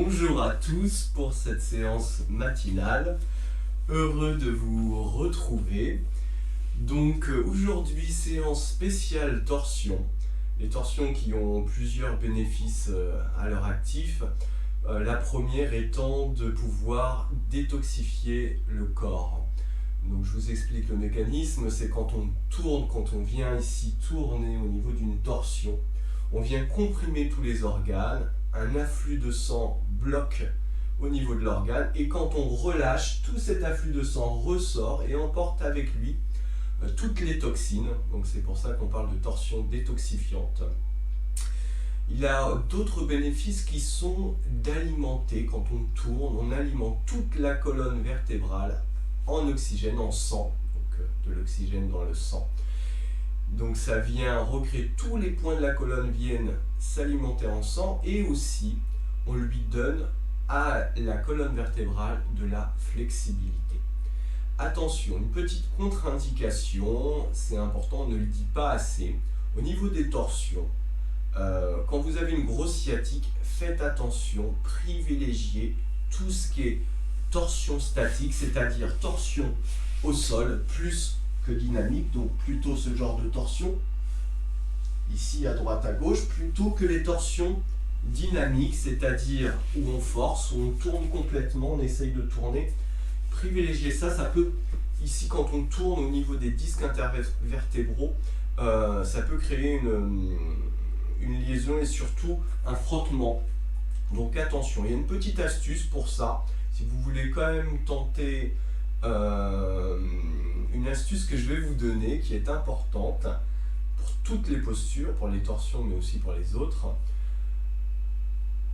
Bonjour à tous pour cette séance matinale. Heureux de vous retrouver. Donc aujourd'hui, séance spéciale torsion. Les torsions qui ont plusieurs bénéfices à leur actif. La première étant de pouvoir détoxifier le corps. Donc je vous explique le mécanisme, c'est quand on tourne, quand on vient ici tourner au niveau d'une torsion, on vient comprimer tous les organes, un afflux de sang bloque au niveau de l'organe et quand on relâche, tout cet afflux de sang ressort et emporte avec lui toutes les toxines. Donc c'est pour ça qu'on parle de torsion détoxifiante. Il y a d'autres bénéfices qui sont d'alimenter, quand on tourne, on alimente toute la colonne vertébrale en oxygène, en sang, donc de l'oxygène dans le sang. Donc ça vient recréer tous les points de la colonne viennent s'alimenter en sang et aussi on lui donne à la colonne vertébrale de la flexibilité. Attention, une petite contre-indication, c'est important, on ne le dit pas assez, au niveau des torsions, quand vous avez une grosse sciatique, faites attention, privilégiez tout ce qui est torsion statique, c'est-à-dire torsion au sol, plus que dynamique, donc plutôt ce genre de torsion, ici à droite à gauche, plutôt que les torsions dynamiques, c'est-à-dire où on force, où on tourne complètement, on essaye de tourner. Privilégiez ça, ça peut, ici quand on tourne au niveau des disques intervertébraux, ça peut créer une liaison et surtout un frottement. Donc attention, il y a une petite astuce pour ça. Si vous voulez quand même tenter une astuce que je vais vous donner qui est importante pour toutes les postures, pour les torsions mais aussi pour les autres.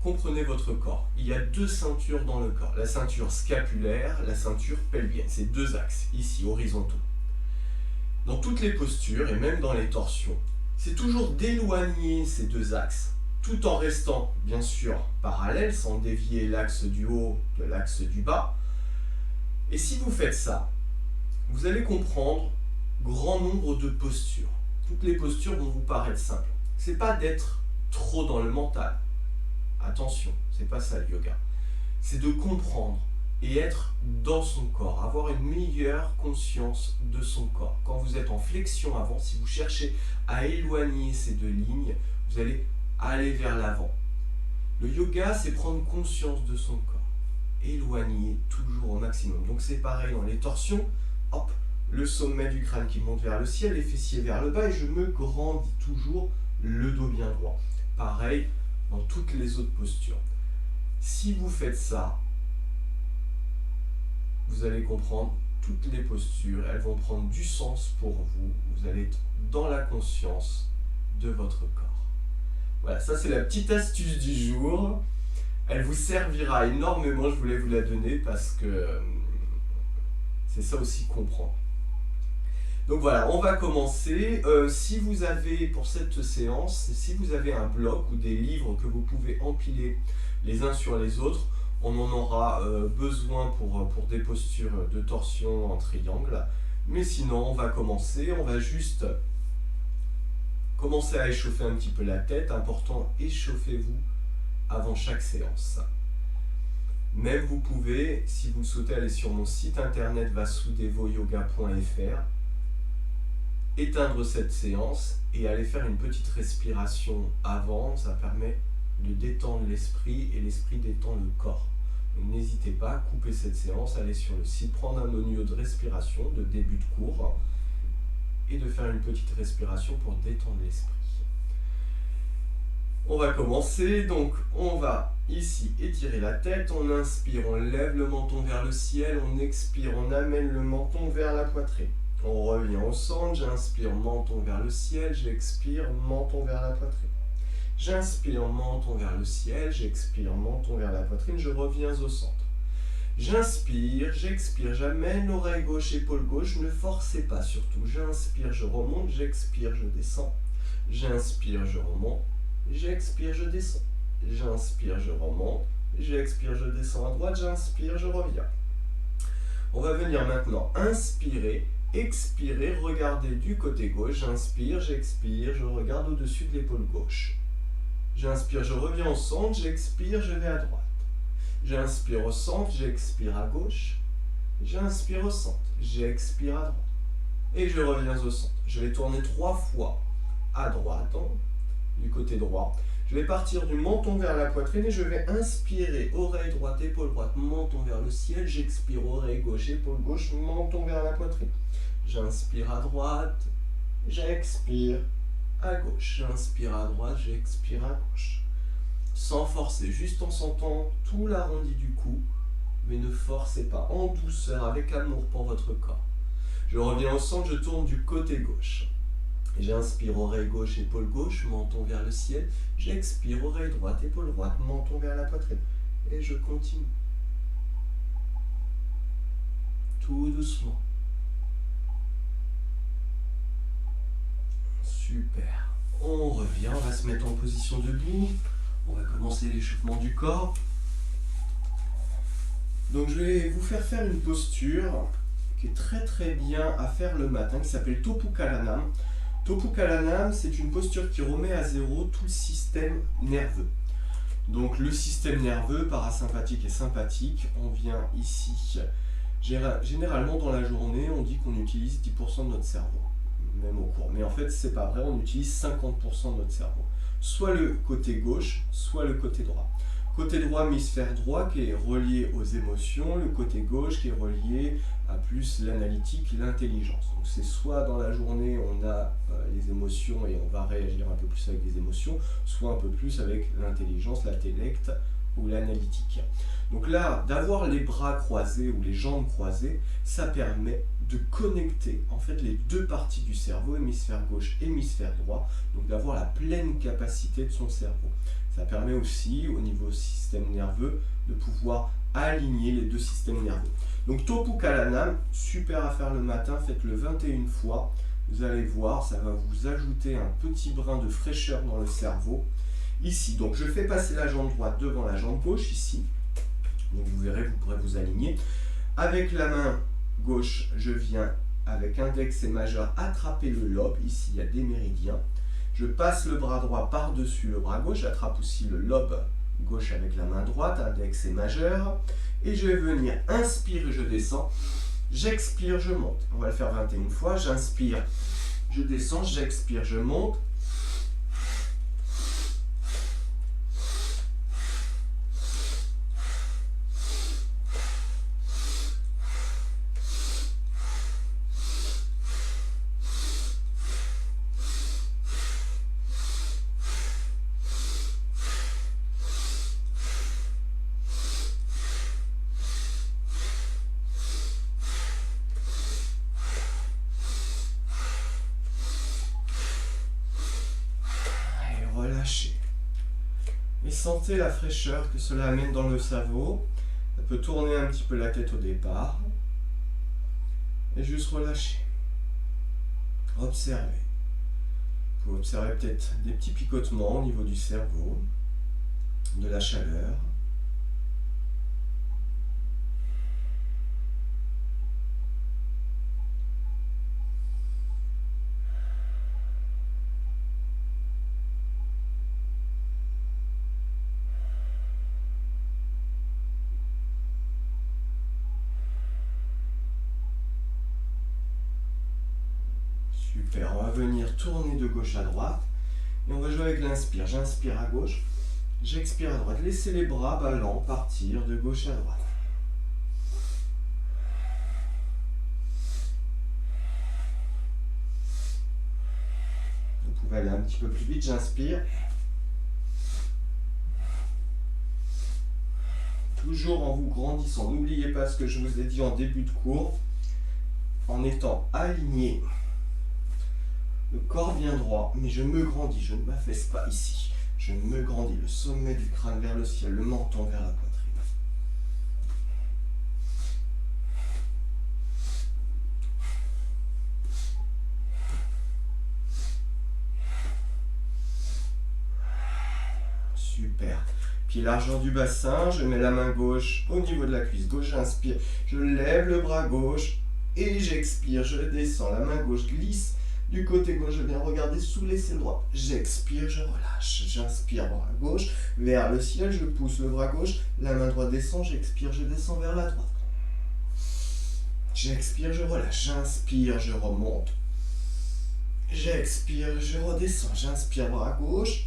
Comprenez votre corps. Il y a deux ceintures dans le corps. La ceinture scapulaire, la ceinture pelvienne. C'est deux axes, ici, horizontaux. Dans toutes les postures et même dans les torsions, c'est toujours d'éloigner ces deux axes, tout en restant, bien sûr, parallèles, sans dévier l'axe du haut de l'axe du bas. Et si vous faites ça, vous allez comprendre grand nombre de postures. Toutes les postures vont vous paraître simples. C'est pas d'être trop dans le mental. Attention, c'est pas ça le yoga. C'est de comprendre et être dans son corps, avoir une meilleure conscience de son corps. Quand vous êtes en flexion avant, si vous cherchez à éloigner ces deux lignes, vous allez aller vers l'avant. Le yoga, c'est prendre conscience de son corps. Éloigner toujours au maximum. Donc c'est pareil dans les torsions, hop, le sommet du crâne qui monte vers le ciel, les fessiers vers le bas et je me grandis toujours le dos bien droit. Pareil dans toutes les autres postures. Si vous faites ça, vous allez comprendre toutes les postures, elles vont prendre du sens pour vous, vous allez être dans la conscience de votre corps. Voilà, ça c'est la petite astuce du jour. Elle vous servira énormément, je voulais vous la donner parce que c'est ça aussi comprendre. Donc voilà, on va commencer. Si vous avez, pour cette séance, si vous avez un bloc ou des livres que vous pouvez empiler les uns sur les autres, on en aura besoin pour des postures de torsion en triangle. Mais sinon, on va commencer. On va juste commencer à échauffer un petit peu la tête. Important, échauffez-vous avant chaque séance. Même vous pouvez, si vous le souhaitez, aller sur mon site internet vasudevoyoga.fr, éteindre cette séance et aller faire une petite respiration avant. Ça permet de détendre l'esprit et l'esprit détend le corps. Donc n'hésitez pas à couper cette séance, aller sur le site, prendre un audio de respiration de début de cours et de faire une petite respiration pour détendre l'esprit. On va commencer, donc on va ici étirer la tête, on inspire, on lève le menton vers le ciel, on expire, on amène le menton vers la poitrine. On revient au centre, j'inspire, menton vers le ciel, j'expire, menton vers la poitrine. J'inspire, menton vers le ciel, j'expire, menton vers la poitrine, je reviens au centre. J'inspire, j'expire, j'amène l'oreille gauche, épaule gauche, ne forcez pas surtout. J'inspire, je remonte, j'expire, je descends. J'inspire, je remonte, j'expire, je descends. J'inspire, je remonte, j'expire, je descends à droite, j'inspire, je reviens. On va venir maintenant inspirer, expirer, regarder du côté gauche, j'inspire, j'expire, je regarde au-dessus de l'épaule gauche. J'inspire, je reviens au centre, j'expire, je vais à droite. J'inspire au centre, j'expire à gauche. J'inspire au centre, j'expire à droite. Et je reviens au centre. Je vais tourner 3 fois à droite, du côté droit. Je vais partir du menton vers la poitrine et je vais inspirer, oreille droite, épaule droite, menton vers le ciel. J'expire, oreille gauche, épaule gauche, menton vers la poitrine. J'inspire à droite, j'expire à gauche. J'inspire à droite, j'expire à gauche. Sans forcer, juste en sentant tout l'arrondi du cou, mais ne forcez pas, en douceur, avec amour pour votre corps. Je reviens au centre, je tourne du côté gauche. J'inspire, oreille gauche, épaule gauche, menton vers le ciel. J'expire, oreille droite, épaule droite, menton vers la poitrine. Et je continue. Tout doucement. Super. On revient, on va se mettre en position debout. On va commencer l'échauffement du corps. Donc je vais vous faire une posture qui est très bien à faire le matin, qui s'appelle Topu Kalanam. Topu Kalanam, c'est une posture qui remet à zéro tout le système nerveux. Donc le système nerveux, parasympathique et sympathique, on vient ici. Généralement dans la journée, on dit qu'on utilise 10% de notre cerveau, même au cours. Mais en fait, c'est pas vrai, on utilise 50% de notre cerveau. Soit le côté gauche, soit le côté droit. Côté droit, hémisphère droit qui est relié aux émotions, le côté gauche qui est relié à plus l'analytique, l'intelligence. Donc c'est soit dans la journée on a les émotions et on va réagir un peu plus avec les émotions, soit un peu plus avec l'intelligence, l'intellect ou l'analytique. Donc là, d'avoir les bras croisés ou les jambes croisées, ça permet de connecter en fait les deux parties du cerveau, hémisphère gauche, hémisphère droit, donc d'avoir la pleine capacité de son cerveau. Ça permet aussi, au niveau système nerveux, de pouvoir aligner les deux systèmes nerveux. Donc Topu Kalanam, super à faire le matin, faites-le 21 fois. Vous allez voir, ça va vous ajouter un petit brin de fraîcheur dans le cerveau. Ici, donc je fais passer la jambe droite devant la jambe gauche, ici. Donc vous verrez, vous pourrez vous aligner. Avec la main gauche, je viens avec index et majeur attraper le lobe. Ici, il y a des méridiens. Je passe le bras droit par-dessus le bras gauche, j'attrape aussi le lobe gauche avec la main droite, index et majeur. Et je vais venir inspire, je descends. J'expire, je monte. On va le faire 21 fois. J'inspire, je descends. J'expire, je monte. Relâchez. Et sentez la fraîcheur que cela amène dans le cerveau. Ça peut tourner un petit peu la tête au départ. Et juste relâcher. Observez. Vous pouvez observer peut-être des petits picotements au niveau du cerveau, de la chaleur. Super, on va venir tourner de gauche à droite et on va jouer avec l'inspire. J'inspire à gauche, j'expire à droite. Laissez les bras ballants partir de gauche à droite. Vous pouvez aller un petit peu plus vite, j'inspire. Toujours en vous grandissant. N'oubliez pas ce que je vous ai dit en début de cours, en étant aligné. Le corps vient droit, mais je me grandis, je ne m'affaisse pas ici. Je me grandis, le sommet du crâne vers le ciel, le menton vers la poitrine. Super. Pied largeur du bassin, je mets la main gauche au niveau de la cuisse gauche, j'inspire, je lève le bras gauche et j'expire, je descends. La main gauche glisse Du côté gauche, je viens regarder sous l'aisselle droite. J'expire, je relâche. J'inspire, bras gauche vers le ciel. Je pousse le bras gauche. La main droite descend. J'expire, je descends vers la droite. J'expire, je relâche. J'inspire, je remonte. J'expire, je redescends. J'inspire, bras gauche.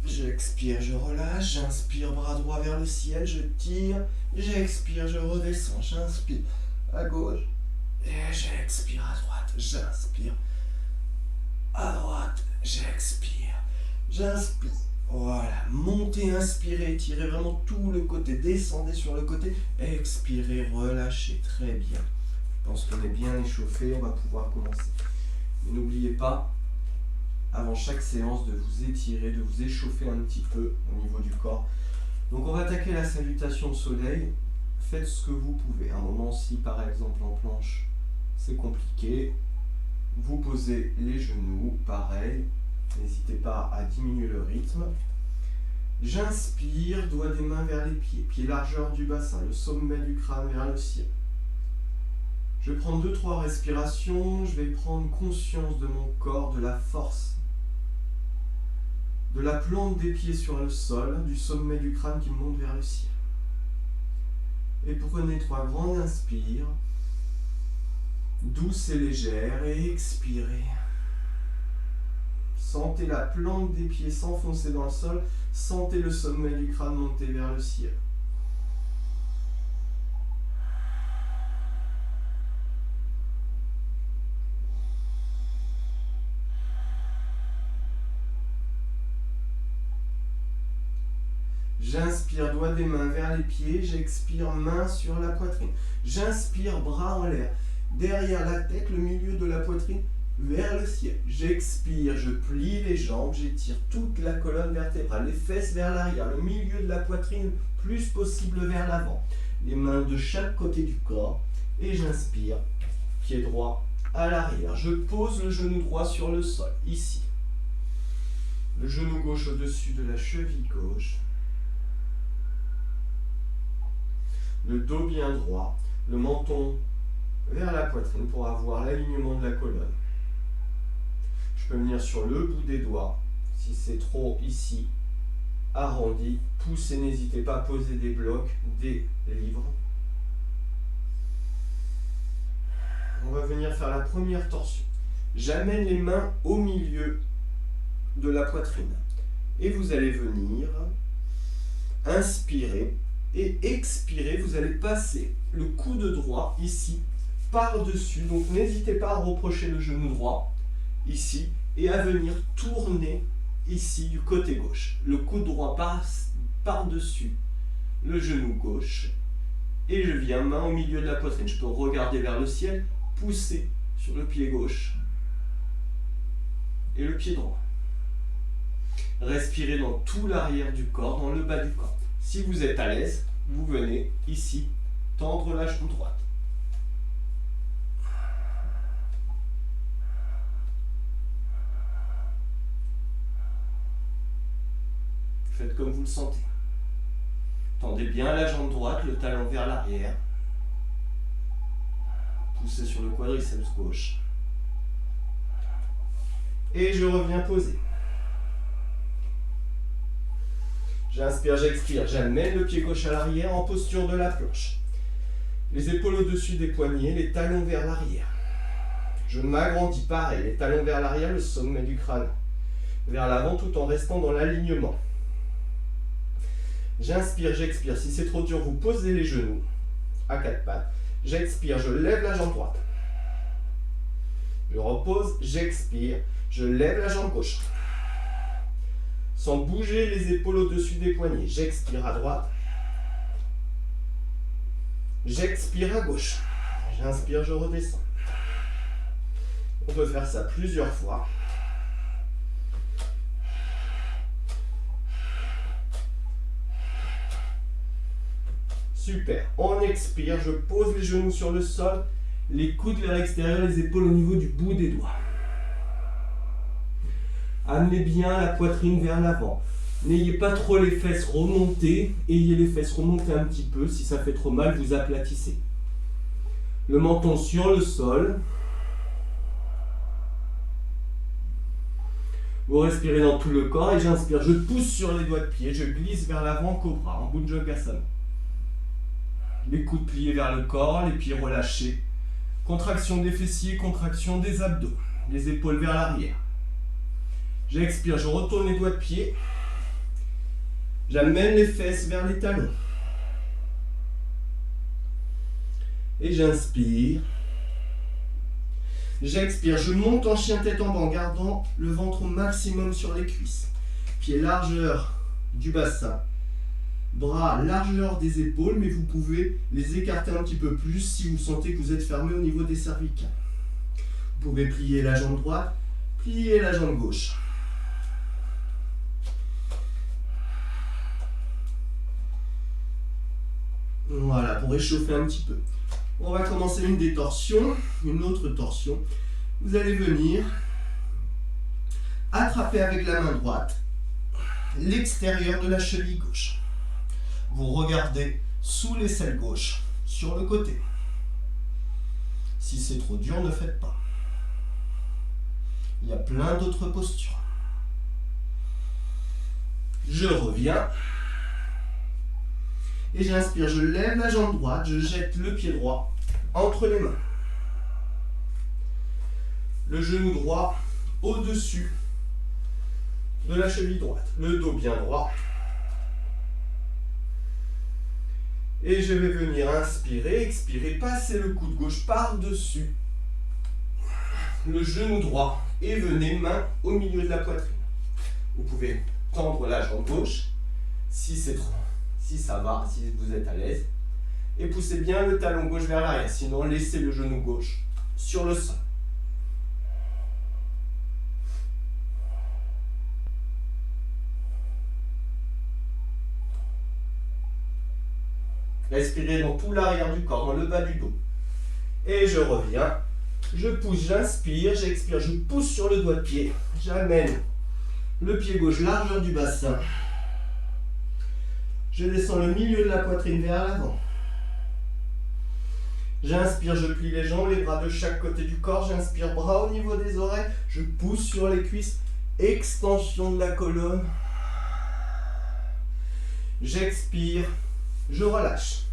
J'expire, je relâche. J'inspire, bras droit vers le ciel. Je tire. J'expire, je redescends. J'inspire à gauche. Et j'expire à droite. J'inspire à droite. J'expire. J'inspire. Voilà. Montez, inspirez. Tirez vraiment tout le côté. Descendez sur le côté. Expirez, relâchez. Très bien. Je pense qu'on est bien échauffé. On va pouvoir commencer. Mais n'oubliez pas, avant chaque séance, de vous étirer, de vous échauffer un petit peu au niveau du corps. Donc on va attaquer la salutation au soleil. Faites ce que vous pouvez. Un moment, si par exemple en planche, c'est compliqué, vous posez les genoux, pareil. N'hésitez pas à diminuer le rythme. J'inspire, doigts des mains vers les pieds, pieds largeur du bassin, le sommet du crâne vers le ciel. Je vais prendre 2-3 respirations, je vais prendre conscience de mon corps, de la force, de la plante des pieds sur le sol, du sommet du crâne qui monte vers le ciel. Et prenez 3 grands inspires, douce et légère, et expirez. Sentez la plante des pieds s'enfoncer dans le sol, sentez le sommet du crâne monter vers le ciel. J'inspire, doigts des mains vers les pieds, j'expire, main sur la poitrine. J'inspire, bras en l'air, derrière la tête, le milieu de la poitrine vers le ciel. J'expire, je plie les jambes, j'étire toute la colonne vertébrale, les fesses vers l'arrière, le milieu de la poitrine plus possible vers l'avant. Les mains de chaque côté du corps et j'inspire, pied droit à l'arrière. Je pose le genou droit sur le sol, ici. Le genou gauche au-dessus de la cheville gauche. Le dos bien droit, le menton vers la poitrine pour avoir l'alignement de la colonne. Je peux venir sur le bout des doigts, si c'est trop ici, arrondi, poussez, n'hésitez pas à poser des blocs, des livres. On va venir faire la première torsion. J'amène les mains au milieu de la poitrine. Et vous allez venir inspirer. Et expirez, vous allez passer le coude droit ici, par-dessus. Donc n'hésitez pas à reprocher le genou droit, ici, et à venir tourner ici du côté gauche. Le coude droit passe par-dessus le genou gauche. Et je viens main au milieu de la poitrine. Je peux regarder vers le ciel, pousser sur le pied gauche et le pied droit. Respirez dans tout l'arrière du corps, dans le bas du corps. Si vous êtes à l'aise, vous venez ici, tendre la jambe droite. Faites comme vous le sentez. Tendez bien la jambe droite, le talon vers l'arrière. Poussez sur le quadriceps gauche. Et je reviens poser. J'inspire, j'expire, j'amène le pied gauche à l'arrière en posture de la planche. Les épaules au-dessus des poignets, les talons vers l'arrière. Je m'agrandis, pareil, les talons vers l'arrière, le sommet du crâne vers l'avant tout en restant dans l'alignement. J'inspire, j'expire. Si c'est trop dur, vous posez les genoux à 4 pattes. J'expire, je lève la jambe droite. Je repose, j'expire, je lève la jambe gauche. Sans bouger les épaules au-dessus des poignets. J'expire à droite. J'expire à gauche. J'inspire, je redescends. On peut faire ça plusieurs fois. Super. On expire, je pose les genoux sur le sol, les coudes vers l'extérieur, les épaules au niveau du bout des doigts. Amenez bien la poitrine vers l'avant. N'ayez pas trop les fesses remontées. Ayez les fesses remontées un petit peu. Si ça fait trop mal, vous aplatissez. Le menton sur le sol. Vous respirez dans tout le corps et j'inspire. Je pousse sur les doigts de pied, je glisse vers l'avant, cobra, en Bhujangasana. Les coudes pliés vers le corps, les pieds relâchés. Contraction des fessiers, contraction des abdos. Les épaules vers l'arrière. J'expire, je retourne les doigts de pied. J'amène les fesses vers les talons. Et j'inspire. J'expire, je monte en chien tête en bas en gardant le ventre au maximum sur les cuisses. Pieds largeur du bassin. Bras largeur des épaules, mais vous pouvez les écarter un petit peu plus si vous sentez que vous êtes fermé au niveau des cervicales. Vous pouvez plier la jambe droite, plier la jambe gauche. Voilà, pour réchauffer un petit peu. On va commencer une des torsions, une autre torsion. Vous allez venir attraper avec la main droite l'extérieur de la cheville gauche. Vous regardez sous l'aisselle gauche, sur le côté. Si c'est trop dur, ne faites pas. Il y a plein d'autres postures. Je reviens. Et j'inspire, je lève la jambe droite, je jette le pied droit entre les mains. Le genou droit au-dessus de la cheville droite. Le dos bien droit. Et je vais venir inspirer, expirer, passer le coude gauche par-dessus le genou droit. Et venez main au milieu de la poitrine. Vous pouvez tendre la jambe gauche si c'est trop. Si ça va, si vous êtes à l'aise. Et poussez bien le talon gauche vers l'arrière. Sinon, laissez le genou gauche sur le sol. Respirez dans tout l'arrière du corps, dans le bas du dos. Et je reviens. Je pousse, j'inspire, j'expire, je pousse sur le doigt de pied. J'amène le pied gauche, largeur du bassin. Je descends le milieu de la poitrine vers l'avant. J'inspire, je plie les jambes, les bras de chaque côté du corps. J'inspire, bras au niveau des oreilles. Je pousse sur les cuisses. Extension de la colonne. J'expire, je relâche.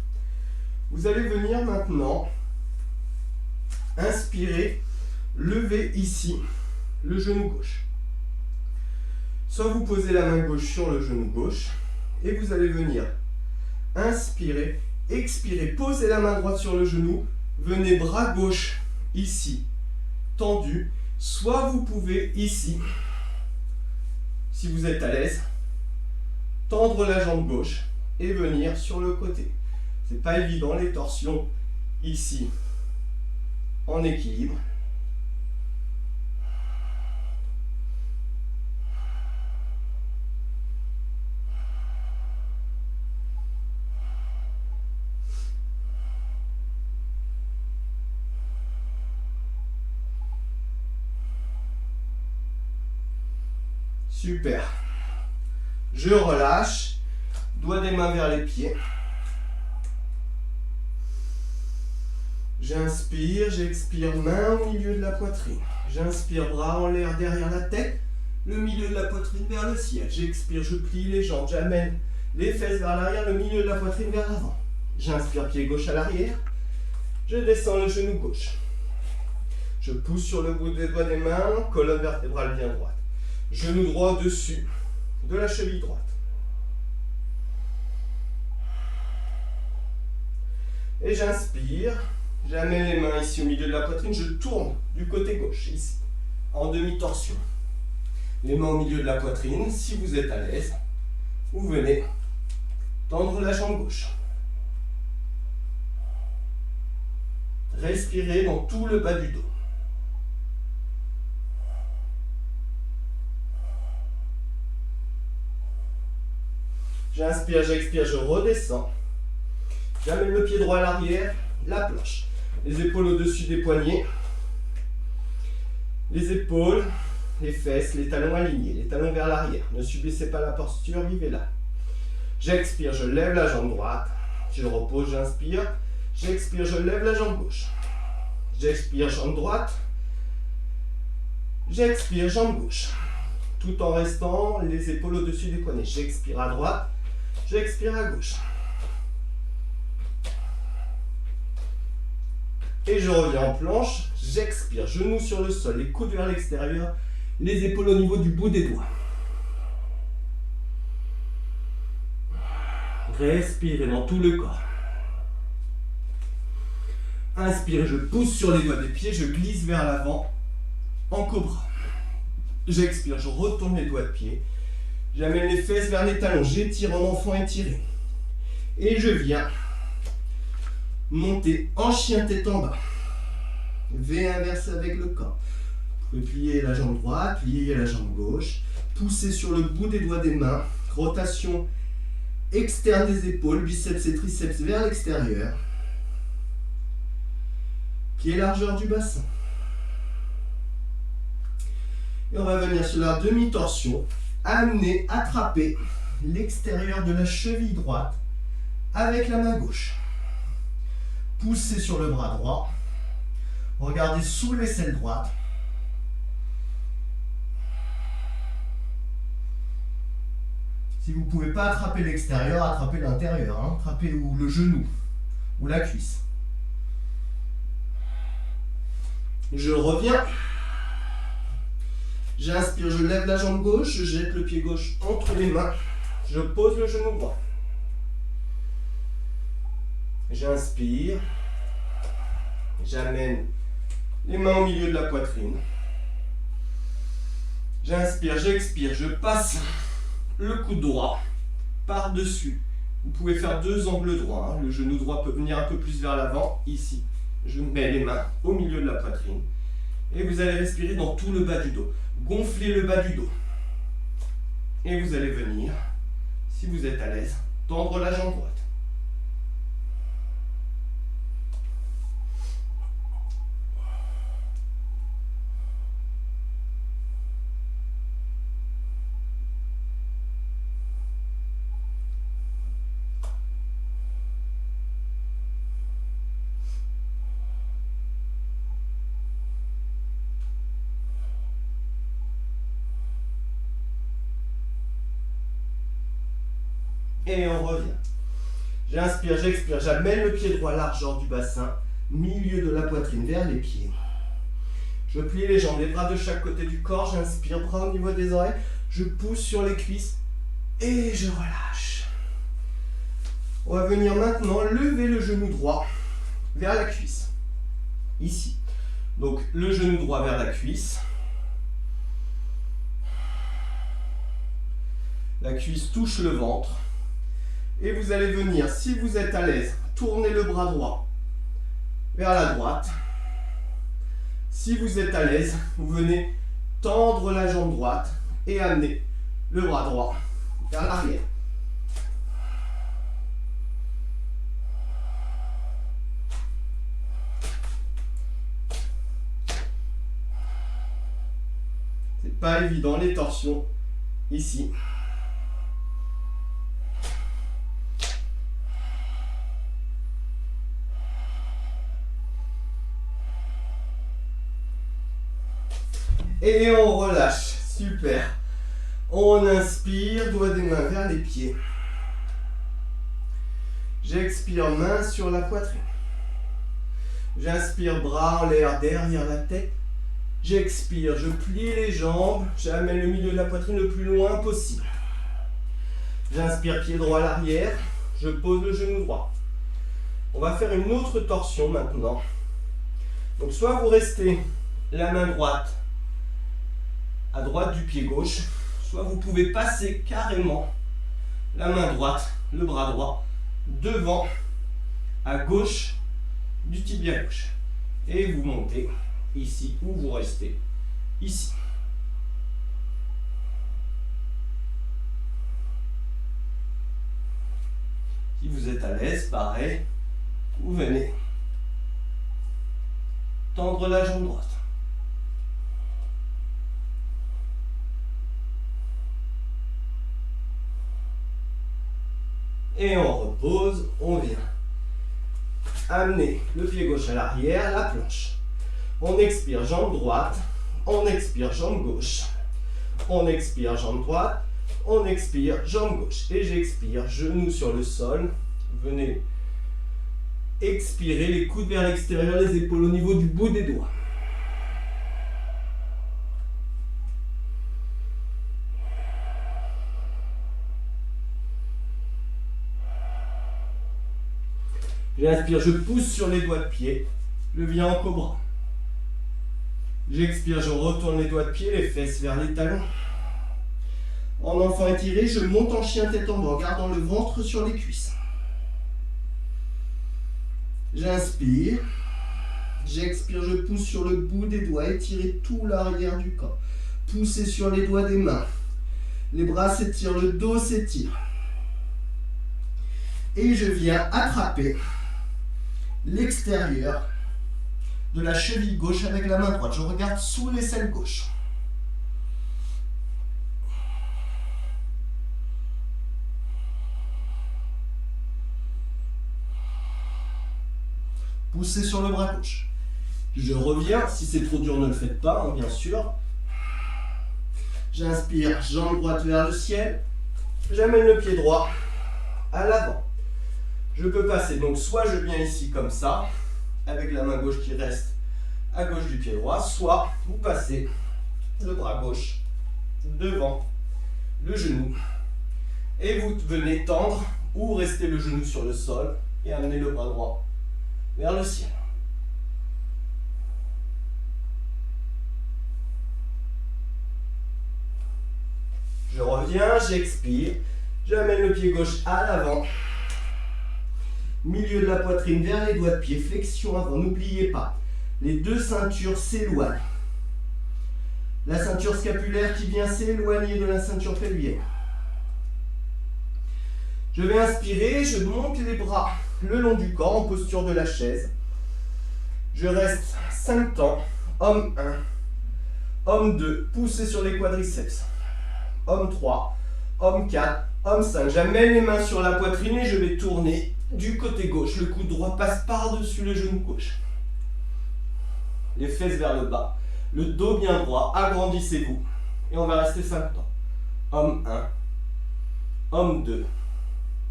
Vous allez venir maintenant inspirer, lever ici le genou gauche. Soit vous posez la main gauche sur le genou gauche. Et vous allez venir inspirer, expirer, posez la main droite sur le genou, venez bras gauche ici, tendu, soit vous pouvez ici, si vous êtes à l'aise, tendre la jambe gauche et venir sur le côté. C'est pas évident les torsions ici, en équilibre. Super. Je relâche. Doigt des mains vers les pieds. J'inspire, j'expire, main au milieu de la poitrine. J'inspire, bras en l'air derrière la tête. Le milieu de la poitrine vers le ciel. J'expire, je plie les jambes. J'amène les fesses vers l'arrière, le milieu de la poitrine vers l'avant. J'inspire, pied gauche à l'arrière. Je descends le genou gauche. Je pousse sur le bout des doigts des mains, colonne vertébrale bien droite. Genou droit au-dessus de la cheville droite. Et j'inspire, j'amène les mains ici au milieu de la poitrine, je tourne du côté gauche, ici, en demi-torsion. Les mains au milieu de la poitrine, si vous êtes à l'aise, vous venez tendre la jambe gauche. Respirez dans tout le bas du dos. J'inspire, j'expire, je redescends. J'amène le pied droit à l'arrière, la planche. Les épaules au-dessus des poignets. Les épaules, les fesses, les talons alignés, les talons vers l'arrière. Ne subissez pas la posture, vivez-la. J'expire, je lève la jambe droite. Je repose, j'inspire. J'expire, je lève la jambe gauche. J'expire, jambe droite. J'expire, jambe gauche. tout en restant les épaules au-dessus des poignets. J'expire à droite, j'expire à gauche. Et je reviens en planche, j'expire, genoux sur le sol, les coudes vers l'extérieur, les épaules au niveau du bout des doigts. Respirez dans tout le corps. Inspirez, je pousse sur les doigts des pieds, je glisse vers l'avant en cobra. J'expire, je retourne les doigts de pied. J'amène les fesses vers les talons, j'étire en enfant étiré. Et je viens monter en chien tête en bas. V inversé avec le corps. Vous pouvez plier la jambe droite, plier la jambe gauche. Pousser sur le bout des doigts des mains. Rotation externe des épaules, biceps et triceps vers l'extérieur. Pied largeur du bassin. Et on va venir sur la demi-torsion. Amener, attraper l'extérieur de la cheville droite avec la main gauche. Poussez sur le bras droit. Regardez sous l'aisselle droite. Si vous ne pouvez pas attraper l'extérieur, attrapez l'intérieur. Hein. Attrapez ou le genou ou la cuisse. Je reviens. J'inspire, je lève la jambe gauche, je jette le pied gauche entre les mains. Je pose le genou droit. J'inspire. J'amène les mains au milieu de la poitrine. J'inspire, j'expire, je passe le coude droit par-dessus. Vous pouvez faire deux angles droits. Hein. Le genou droit peut venir un peu plus vers l'avant, ici. Je mets les mains au milieu de la poitrine. Et vous allez respirer dans tout le bas du dos. Gonflez le bas du dos. Et vous allez venir, si vous êtes à l'aise, tendre la jambe droite. Et on revient. J'inspire, j'expire, j'amène le pied droit largeur du bassin, milieu de la poitrine vers les pieds. Je plie les jambes, les bras de chaque côté du corps, j'inspire, bras au niveau des oreilles, je pousse sur les cuisses et je relâche. On va venir maintenant lever le genou droit vers la cuisse. Ici. Donc le genou droit vers la cuisse. La cuisse touche le ventre. Et vous allez venir, si vous êtes à l'aise, tourner le bras droit vers la droite. Si vous êtes à l'aise, vous venez tendre la jambe droite et amener le bras droit vers l'arrière. C'est pas évident les torsions ici. Et on relâche, super. On inspire, doigts des mains vers les pieds. J'expire, main sur la poitrine. J'inspire, bras en l'air derrière la tête. J'expire, je plie les jambes, j'amène le milieu de la poitrine le plus loin possible. J'inspire, pied droit à l'arrière, je pose le genou droit. On va faire une autre torsion maintenant. Donc soit vous restez la main droite à droite du pied gauche, soit vous pouvez passer carrément la main droite, le bras droit, devant, à gauche du tibia gauche. Et vous montez ici, ou vous restez ici. Si vous êtes à l'aise, pareil, vous venez tendre la jambe droite. Et on repose, on vient amener le pied gauche à l'arrière, la planche. On expire, jambe droite, on expire, jambe gauche. On expire, jambe droite. On expire, jambe gauche. Et j'expire, genou sur le sol. Venez expirer, les coudes vers l'extérieur, les épaules au niveau du bout des doigts. J'inspire, je pousse sur les doigts de pied. Je viens en cobra. J'expire, je retourne les doigts de pied, les fesses vers les talons. En enfant étiré, je monte en chien tête en bas, en gardant le ventre sur les cuisses. J'inspire. J'expire, je pousse sur le bout des doigts, étirer tout l'arrière du corps. Poussez sur les doigts des mains. Les bras s'étirent, le dos s'étire. Et je viens attraper l'extérieur de la cheville gauche avec la main droite. Je regarde sous l'aisselle gauche. Poussez sur le bras gauche. Je reviens, si c'est trop dur ne le faites pas, hein, bien sûr. J'inspire, jambe droite vers le ciel. J'amène le pied droit à l'avant. Je peux passer, donc soit je viens ici comme ça, avec la main gauche qui reste à gauche du pied droit, soit vous passez le bras gauche devant le genou et vous venez tendre ou rester le genou sur le sol et amener le bras droit vers le ciel. Je reviens, j'expire, j'amène le pied gauche à l'avant, milieu de la poitrine vers les doigts de pied, flexion avant, n'oubliez pas, les deux ceintures s'éloignent. La ceinture scapulaire qui vient s'éloigner de la ceinture pelvienne. Je vais inspirer, je monte les bras le long du corps en posture de la chaise. Je reste 5 temps. Homme 1, homme 2, poussez sur les quadriceps. Homme 3, homme 4, homme 5. J'amène les mains sur la poitrine et je vais tourner du côté gauche. Le coude droit passe par-dessus le genou gauche. Les fesses vers le bas. Le dos bien droit, agrandissez-vous. Et on va rester 5 temps. Homme 1, homme 2,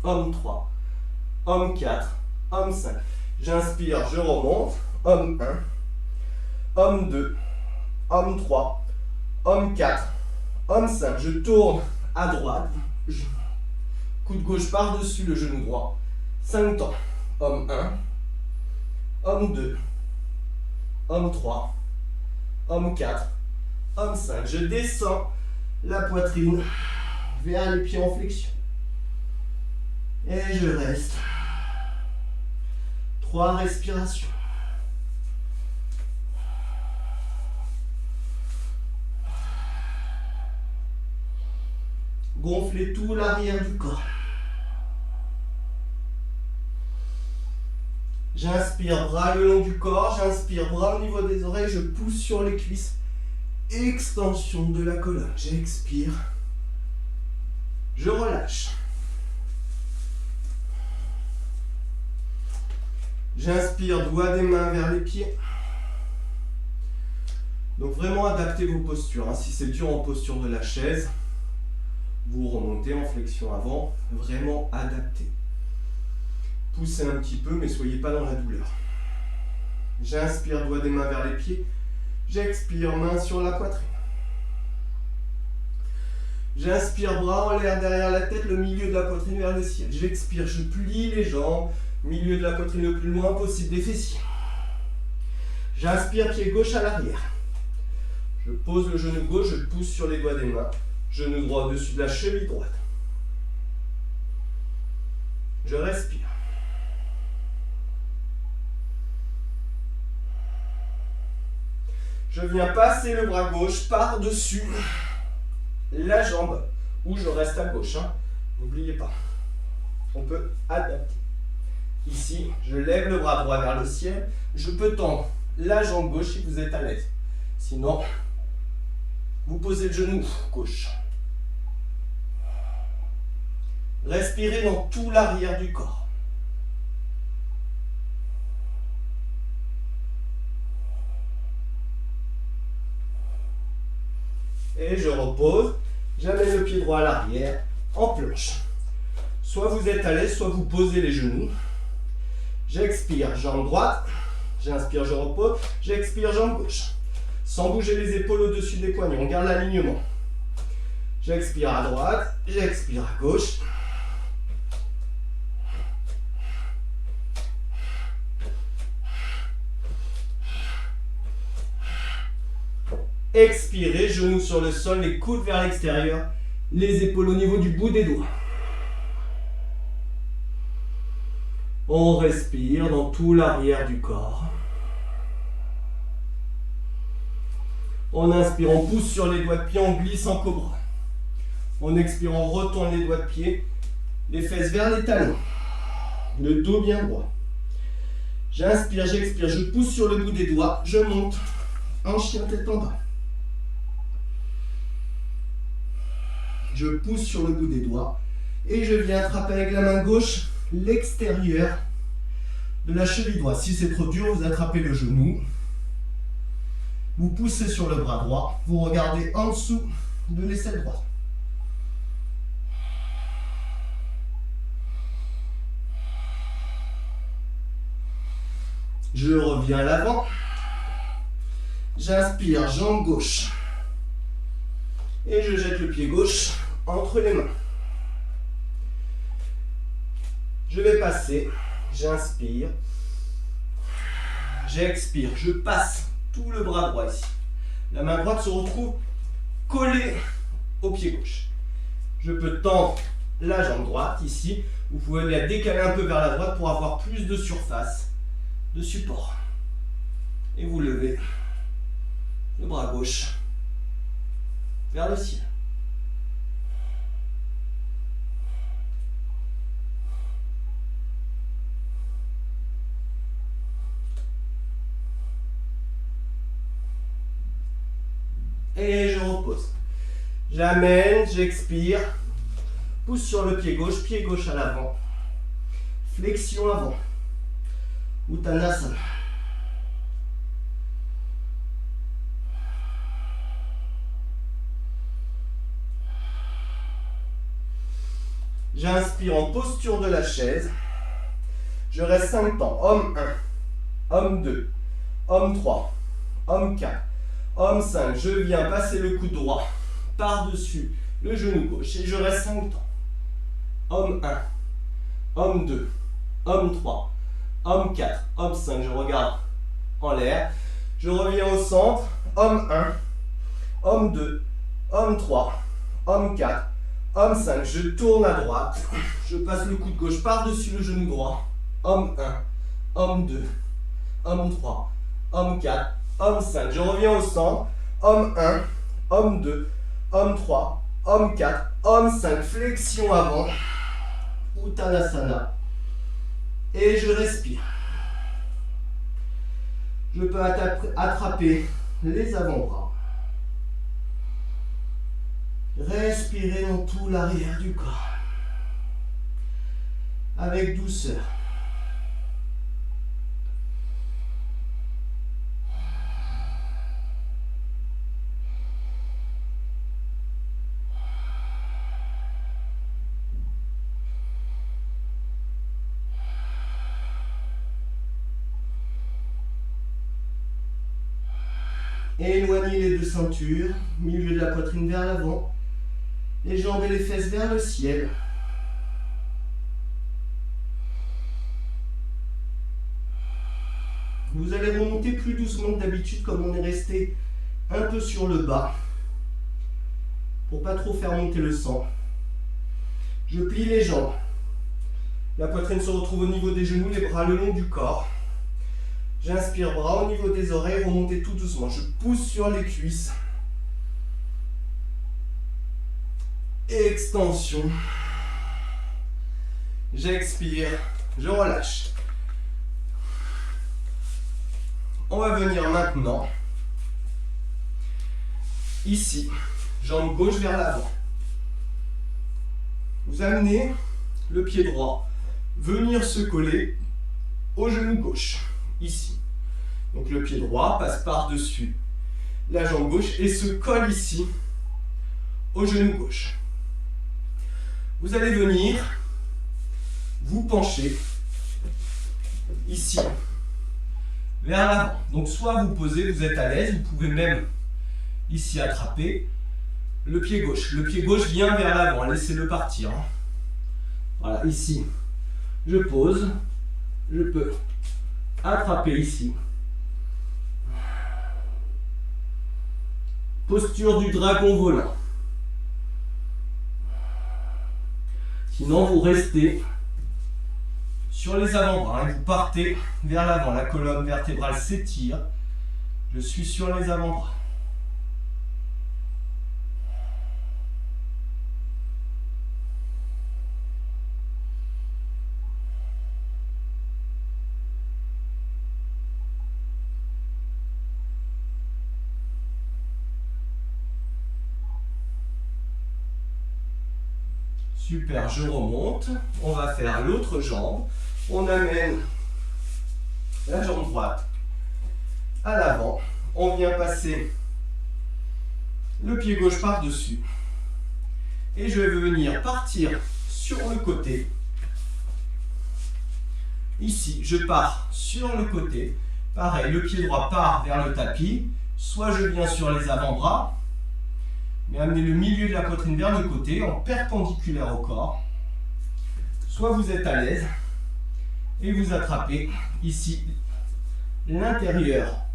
homme 3, homme 4, homme 5. J'inspire, je remonte. Homme 1, homme 2, homme 3, homme 4, homme 5. Je tourne à droite. Coude gauche par-dessus le genou droit. 5 temps. Homme 1, homme 2, homme 3, homme 4, homme 5. Je descends la poitrine vers les pieds en flexion. Et je reste. 3 respirations. Gonflez tout l'arrière du corps. J'inspire, bras le long du corps. J'inspire, bras au niveau des oreilles. Je pousse sur les cuisses. Extension de la colonne. J'expire. Je relâche. J'inspire, doigt des mains vers les pieds. Donc vraiment adaptez vos postures. Hein. Si c'est dur en posture de la chaise, vous remontez en flexion avant. Vraiment adaptez. Poussez un petit peu, mais soyez pas dans la douleur. J'inspire, doigt des mains vers les pieds. J'expire, main sur la poitrine. J'inspire, bras en l'air derrière la tête, le milieu de la poitrine vers le ciel. J'expire, je plie les jambes, milieu de la poitrine le plus loin possible des fessiers. J'inspire, pied gauche à l'arrière. Je pose le genou gauche, je pousse sur les doigts des mains. Genou droit au-dessus de la cheville droite. Je respire. Je viens passer le bras gauche par-dessus la jambe où je reste à gauche. Hein. N'oubliez pas, on peut adapter. Ici, je lève le bras droit vers le ciel. Je peux tendre la jambe gauche si vous êtes à l'aise. Sinon, vous posez le genou gauche. Respirez dans tout l'arrière du corps. Et Et je repose. J'amène le pied droit à l'arrière en planche. Soit vous êtes à l'aise, soit vous posez les genoux. J'expire, jambe droite. J'inspire, je repose. J'expire, jambe gauche. Sans bouger les épaules au-dessus des poignets. On garde l'alignement. J'expire à droite. J'expire à gauche. Expirez, genoux sur le sol, les coudes vers l'extérieur, les épaules au niveau du bout des doigts. On respire dans tout l'arrière du corps. On inspire, on pousse sur les doigts de pied, on glisse en cobra. On expire, on retourne les doigts de pied, les fesses vers les talons. Le dos bien droit. J'inspire, j'expire, je pousse sur le bout des doigts, je monte en chien tête en bas. Je pousse sur le bout des doigts et je viens attraper avec la main gauche l'extérieur de la cheville droite. Si c'est trop dur, vous attrapez le genou. Vous poussez sur le bras droit. Vous regardez en dessous de l'aisselle droite. Je reviens à l'avant. J'inspire, jambe gauche. Et je jette le pied gauche entre les mains. Je vais passer. J'inspire. J'expire. Je passe tout le bras droit ici. La main droite se retrouve collée au pied gauche. Je peux tendre la jambe droite ici. Vous pouvez la décaler un peu vers la droite pour avoir plus de surface de support. Et vous levez le bras gauche vers le ciel. Et je repose. J'amène, j'expire. Pousse sur le pied gauche à l'avant. Flexion avant. Uttanasana. J'inspire en posture de la chaise. Je reste 5 temps. Homme 1, homme 2, homme 3, homme 4, homme 5. Je viens passer le coude droit par-dessus le genou gauche et je reste 5 temps. Homme 1, homme 2, homme 3, homme 4, homme 5. Je regarde en l'air. Je reviens au centre. Homme 1, homme 2, homme 3, homme 4. Homme 5, je tourne à droite, je passe le coude gauche par-dessus le genou droit. Homme 1, homme 2, homme 3, homme 4, homme 5. Je reviens au centre. Homme 1, homme 2, homme 3, homme 4, homme 5. Flexion avant. Uttanasana. Et je respire. Je peux attraper les avant-bras. Respirez dans tout l'arrière du corps. Avec douceur. Éloignez les deux ceintures, milieu de la poitrine vers l'avant. Les jambes et les fesses vers le ciel. Vous allez remonter plus doucement que d'habitude comme on est resté un peu sur le bas. Pour pas trop faire monter le sang. Je plie les jambes. La poitrine se retrouve au niveau des genoux, les bras le long du corps. J'inspire, bras au niveau des oreilles, remontez tout doucement. Je pousse sur les cuisses. Extension. J'expire, je relâche. On va venir maintenant, ici, jambe gauche vers l'avant. Vous amenez le pied droit, venir se coller au genou gauche, ici. Donc le pied droit passe par-dessus la jambe gauche et se colle ici au genou gauche. Vous allez venir vous pencher ici, vers l'avant. Donc soit vous posez, vous êtes à l'aise, vous pouvez même ici attraper le pied gauche. Le pied gauche vient vers l'avant, laissez-le partir. Voilà, ici, je pose, je peux attraper ici. Posture du dragon volant. Sinon, vous restez sur les avant-bras et vous partez vers l'avant. La colonne vertébrale s'étire. Je suis sur les avant-bras. Super, je remonte. On va faire l'autre jambe. On amène la jambe droite à l'avant. On vient passer le pied gauche par-dessus. Et je vais venir partir sur le côté. Ici, je pars sur le côté. Pareil, le pied droit part vers le tapis. Soit je viens sur les avant-bras, mais amenez le milieu de la poitrine vers le côté, en perpendiculaire au corps. Soit vous êtes à l'aise et vous attrapez ici l'intérieur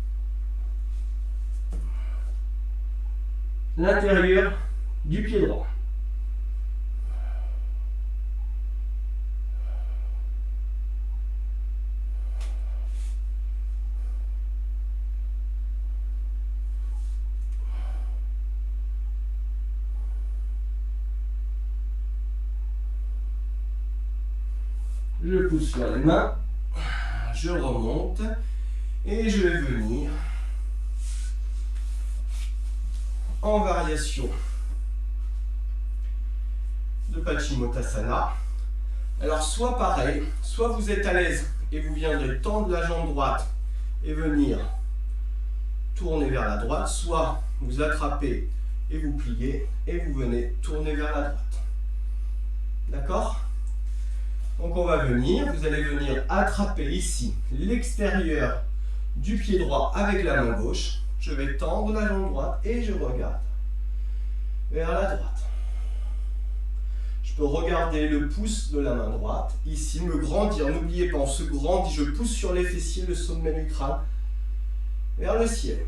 du pied droit. Je pousse sur les mains, je remonte et je vais venir en variation de Paschimottanasana. Alors soit pareil, soit vous êtes à l'aise et vous viendrez tendre la jambe droite et venir tourner vers la droite, soit vous attrapez et vous pliez et vous venez tourner vers la droite. D'accord ? Donc on va venir, vous allez venir attraper ici l'extérieur du pied droit avec la main gauche. Je vais tendre la jambe droite et je regarde vers la droite. Je peux regarder le pouce de la main droite, ici me grandir, n'oubliez pas, on se grandit, je pousse sur les fessiers, le sommet du crâne vers le ciel.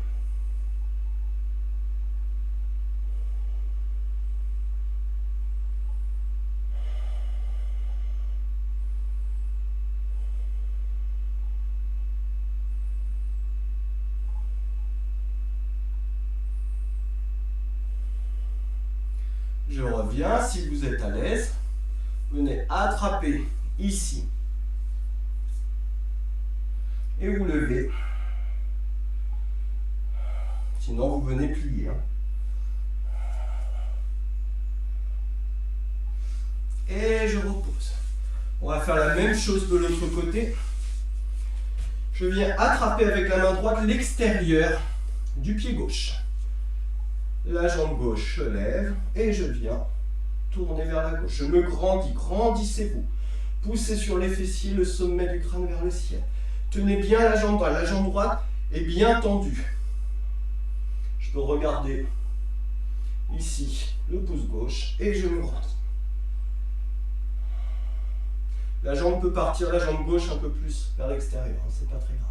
Je reviens, si vous êtes à l'aise, venez attraper ici et vous levez. Sinon, vous venez plier. Et je repose. On va faire la même chose de l'autre côté. Je viens attraper avec la main droite l'extérieur du pied gauche. La jambe gauche se lève et je viens tourner vers la gauche. Je me grandis, grandissez-vous. Poussez sur les fessiers, le sommet du crâne vers le ciel. Tenez bien la jambe droite. La jambe droite est bien tendue. Je peux regarder ici le pouce gauche et je me grandis. La jambe peut partir, la jambe gauche un peu plus vers l'extérieur, c'est pas très grave.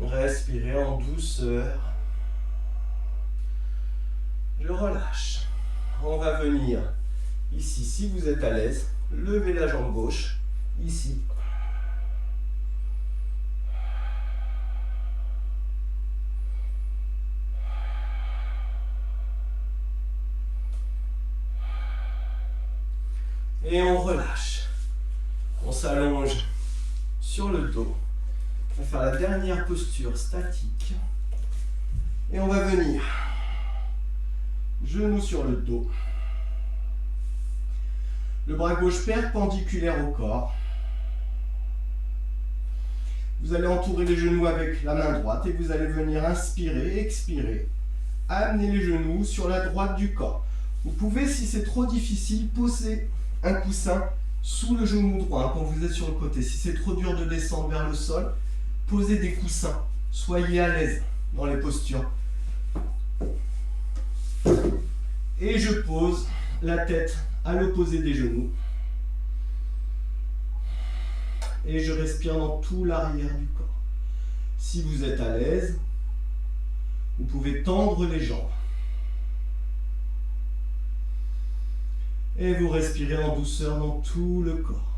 Respirez en douceur. Je relâche. On va venir ici, si vous êtes à l'aise, levez la jambe gauche, ici. Et on relâche. On s'allonge sur le dos. On va faire la dernière posture statique. Et on va venir. Genou sur le dos. Le bras gauche perpendiculaire au corps. Vous allez entourer les genoux avec la main droite et vous allez venir inspirer, expirer. Amener les genoux sur la droite du corps. Vous pouvez, si c'est trop difficile, poser un coussin sous le genou droit quand vous êtes sur le côté. Si c'est trop dur de descendre vers le sol, posez des coussins. Soyez à l'aise dans les postures. Et je pose la tête à l'opposé des genoux. Et je respire dans tout l'arrière du corps. Si vous êtes à l'aise, vous pouvez tendre les jambes. Et vous respirez en douceur dans tout le corps.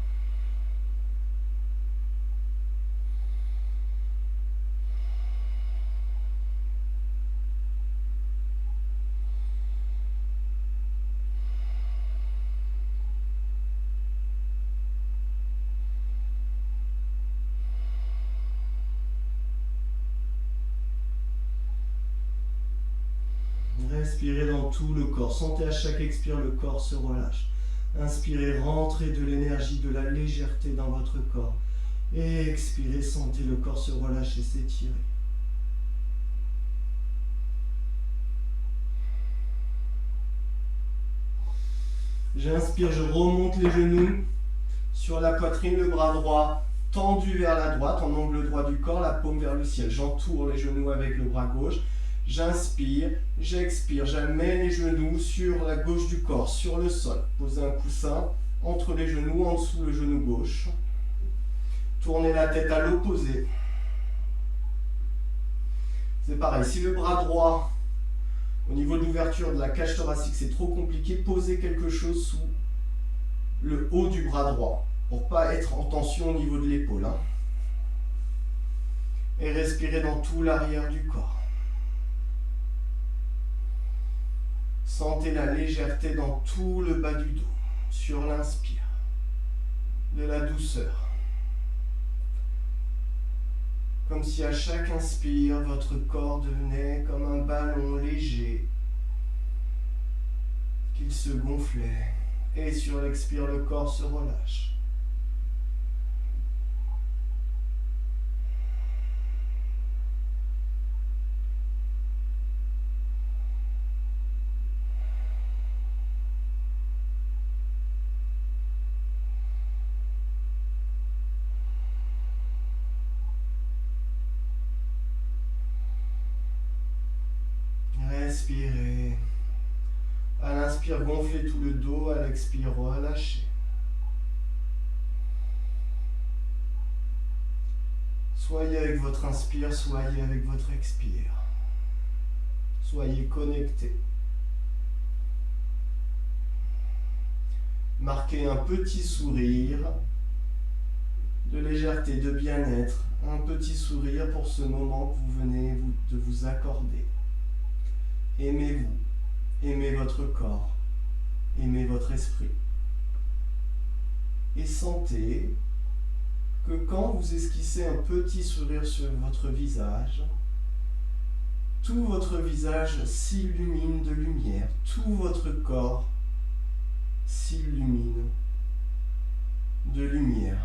Respirez dans tout le corps. Sentez à chaque expire, le corps se relâche. Inspirez, rentrez de l'énergie, de la légèreté dans votre corps. Et expirez, sentez le corps se relâcher, s'étirer. J'inspire, je remonte les genoux sur la poitrine, le bras droit tendu vers la droite, en angle droit du corps, la paume vers le ciel. J'entoure les genoux avec le bras gauche. J'inspire, j'expire, j'amène les genoux sur la gauche du corps, sur le sol. Posez un coussin entre les genoux, en dessous le genou gauche. Tournez la tête à l'opposé. C'est pareil, si le bras droit, au niveau de l'ouverture de la cage thoracique, c'est trop compliqué, posez quelque chose sous le haut du bras droit, pour ne pas être en tension au niveau de l'épaule. Hein. Et respirez dans tout l'arrière du corps. Sentez la légèreté dans tout le bas du dos, sur l'inspire, de la douceur. Comme si à chaque inspire, votre corps devenait comme un ballon léger, qu'il se gonflait, et sur l'expire, le corps se relâche. Respirez. À l'inspire, gonflez tout le dos. À l'expire, relâchez. Soyez avec votre inspire, soyez avec votre expire. Soyez connectés. Marquez un petit sourire de légèreté, de bien-être. Un petit sourire pour ce moment que vous venez de vous accorder. Aimez-vous, aimez votre corps, aimez votre esprit. Et sentez que quand vous esquissez un petit sourire sur votre visage, tout votre visage s'illumine de lumière, tout votre corps s'illumine de lumière.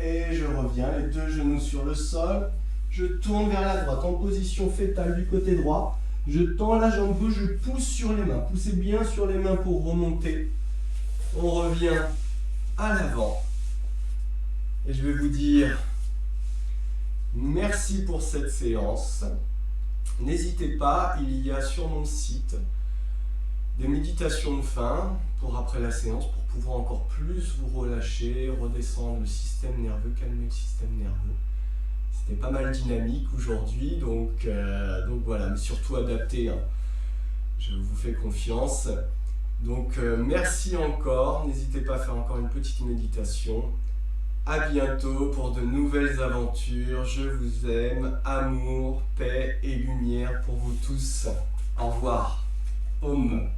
Et je reviens, les deux genoux sur le sol. Je tourne vers la droite en position fétale du côté droit. Je tends la jambe gauche, je pousse sur les mains. Poussez bien sur les mains pour remonter. On revient à l'avant. Et je vais vous dire merci pour cette séance. N'hésitez pas, il y a sur mon site des méditations de fin pour après la séance, pour pouvoir encore plus vous relâcher, redescendre le système nerveux, calmer le système nerveux. C'était pas mal dynamique aujourd'hui, donc voilà, mais surtout adapté. Hein. Je vous fais confiance. Donc merci encore, n'hésitez pas à faire encore une petite méditation. À bientôt pour de nouvelles aventures. Je vous aime. Amour, paix et lumière pour vous tous. Au revoir. Om.